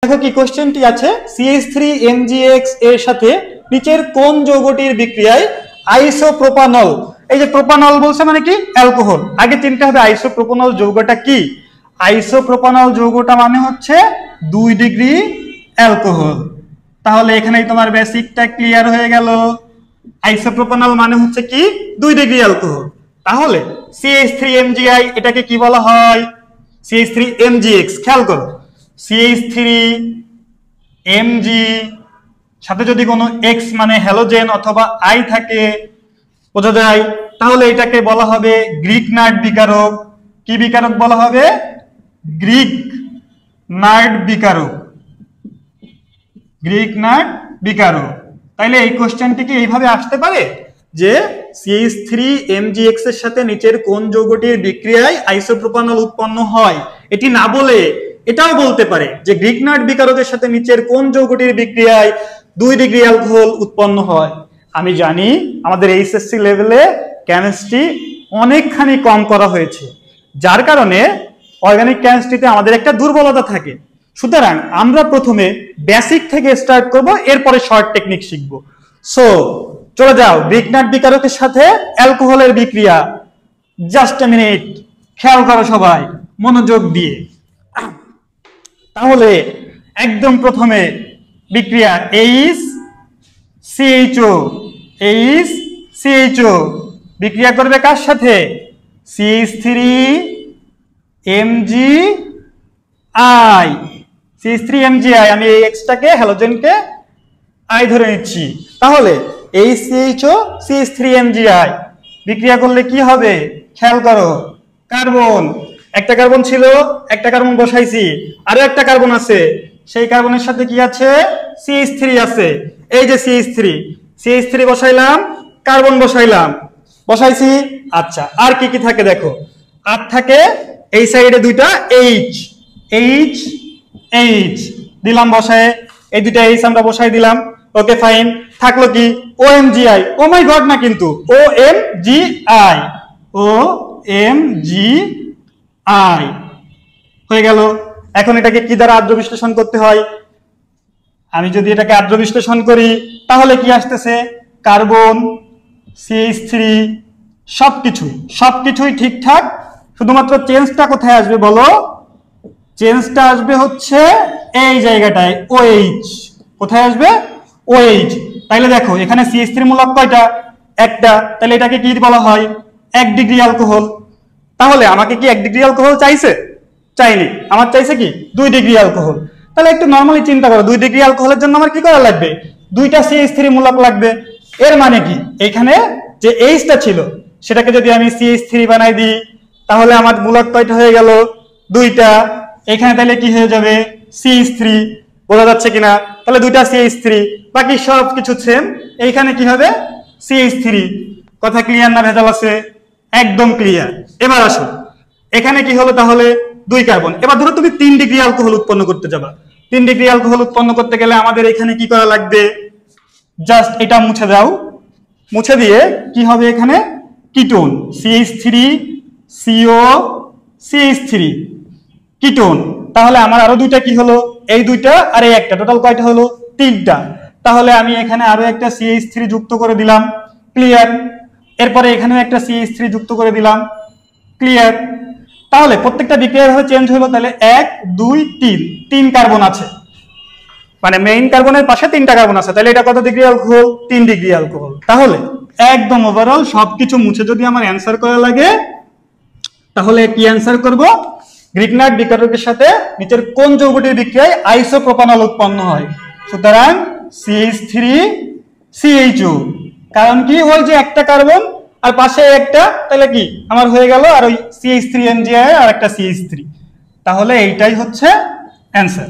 দেখো কি কোশ্চেনটি আছে, CH3MgX এর সাথে নিচের কোন যৌগটির বিক্রিয়ায় আইসোপ্রোপানল, এই যে প্রোপানল বলছে মানে কি অ্যালকোহল, আগে চিনতে হবে আইসোপ্রোপানল যৌগটা কি। আইসোপ্রোপানল যৌগটা মানে হচ্ছে 2 ডিগ্রি অ্যালকোহল। তাহলে এখানেই তোমার বেসিকটা ক্লিয়ার হয়ে গেল। আইসোপ্রোপানল মানে হচ্ছে কি 2 ডিগ্রি অ্যালকোহল। তাহলে CH3MgI এটাকে কি বলা হয়, CH3MgX। খেয়াল করো, CH3Mg সাথে যদি কোনো X মানে হ্যালোজেন অথবা I থাকে বোঝা যায়, তাহলে এটাকে বলা হবে গ্রিক নার্ড বিকারক। কি বিকারক বলা হবে? গ্রিক নার্ড বিকারক, গ্রিক নার্ড বিকারক। তাইলে এই কোশ্চেনটি কি এইভাবে আসতে পারে যে CH3MgX এর সাথে নিচের কোন যৌগটির বিক্রিয়ায় আইসোপ্রোপানল উৎপন্ন হয়, এটি না বলে এটাও বলতে পারে যে গ্রিক নার্ড বিকারকের সাথে নিচের কোন যৌগটির বিক্রিয়ায় 2 ডিগ্রি অ্যালকোহল উৎপন্ন হয়। আমি জানি আমাদের এইচএসসি লেভেলে কেমিস্ট্রি অনেকখানি কম করা হয়েছে, যার কারণে অর্গানিক কেমিস্ট্রিতে আমাদের একটা দুর্বলতা থাকে। সুতরাং আমরা প্রথমে বেসিক থেকে স্টার্ট করব, এরপরে শর্ট টেকনিক শিখব। সো চলে যাও গ্রিক নার্ড বিকারকের সাথে অ্যালকোহলের বিক্রিয়া। জাস্ট এ মিনিট, খেয়াল করো সবাই মনোযোগ দিয়ে। তাহলে একদম প্রথমে বিক্রিয়া HCHO বিক্রিয়া করবে কার সাথে? CH3MgI। আমি এই এক্সটাকে হ্যালোজেনকে I ধরে নিচ্ছি। তাহলে HCHO CH3MgI বিক্রিয়া করলে কি হবে খেয়াল করো, কার্বন, একটা কার্বন ছিল, একটা কার্বন বসাইছি, আরো একটা কার্বন আছে, সেই কার্বনের সাথে কি আছে? CH3 আছে। এই যে CH3 বসাইলাম, কার্বন বসাইছি। আচ্ছা, আর কি কি থাকে দেখো, আর থাকে এই সাইডে দুইটা H দিলাম বসায়, এই দুইটা H আমরা বসাই দিলাম। ওকে ফাইন, থাকলো কি OMGI। ও মাই গড না কিন্তু, OMGI হয়ে গেল। এখন এটাকে কি দ্বারা আদ্র বিশ্লেষণ করতে হয়? আমি যদি এটাকে আদ্র বিশ্লেষণ করি তাহলে কি আসতেছে? কার্বন, CH3, সবকিছুই ঠিকঠাক, শুধুমাত্র চেঞ্জটা কোথায় আসবে বলো? চেঞ্জটা আসবে হচ্ছে এই জায়গাটায় OH। কোথায় আসবে? OH। তাইলে দেখো এখানে CH3 মূলক কয়টা? একটা। তাহলে এটাকে কি বলা হয়? 1 ডিগ্রি অ্যালকোহল। তাহলে আমাকে কি 1 ডিগ্রি অ্যালকোহল চাইছে? চাইনি, আমার চাইছে কি 2 ডিগ্রি অ্যালকোহল। তাহলে একটু নরমালি চিন্তা করো, 2 ডিগ্রি অ্যালকোহলের জন্য আমার কি করা লাগবে? 2টা CH3 মূলক লাগবে। এর মানে কি এখানে যে H টা ছিল সেটাকে যদি আমি CH3 বানাই দিই তাহলে আমার মূলক কয়টা হয়ে গেল? 2টা। এখানে তাহলে কি হয়ে যাবে? CH3। বোঝা যাচ্ছে কিনা? তাহলে 2টা CH3, বাকি সব কিছু সেম। এইখানে কি হবে? CH3। কথা ক্লিয়ার না ভেজাল আছে? একদম ক্লিয়ার। এবার আসো, এখানে কি হলো তাহলে? 2 কার্বন। এবার ধরো তুমি 3 ডিগ্রি অ্যালকোহল উৎপন্ন করতে যাবা। 3 ডিগ্রি অ্যালকোহল উৎপন্ন করতে গেলে আমাদের এখানে কি করা লাগবে? জাস্ট এটা মুছে দাও। মুছে দিয়ে কি হবে এখানে? Ketone, CH3CO CH3 ketone. তাহলে আমার আরো 2টা কি হলো? এই 2টা আর এই একটা, টোটাল কয়টা হলো? 3টা। তাহলে আমি এখানে আরো একটা CH3 যুক্ত করে দিলাম। ক্লিয়ার। এরপরে এখানেও একটা CH3 যুক্ত করে দিলাম। ক্লিয়ার। তাহলে প্রত্যেকটা বিক্রিয়া ভাবে চেঞ্জ হলো। তাহলে 1 2 3 কার্বন আছে, মানে মেইন কার্বনের পাশে 3টা কার্বন আছে। তাহলে এটা কত ডিগ্রি অ্যালকোহল? 3 degree alcohol. তাহলে একদম ওভারঅল সবকিছু মুছে যদি আমার অ্যান্সার করা লাগে তাহলে কি অ্যান্সার করব? গ্রিক নার্ড বিকারকের সাথে নিচের কোন যৌগটির বিক্রিয়ায় আইসোপ্রোপানল উৎপন্ন হয়? সুতরাং CH3CHO। কারণ কি, ওই যে একটা কার্বন আর পাশে একটা, তাহলে কি আমার হয়ে গেল আর ওই CH3MgI আর একটা CH3। তাহলে এইটাই হচ্ছে অ্যান্সার।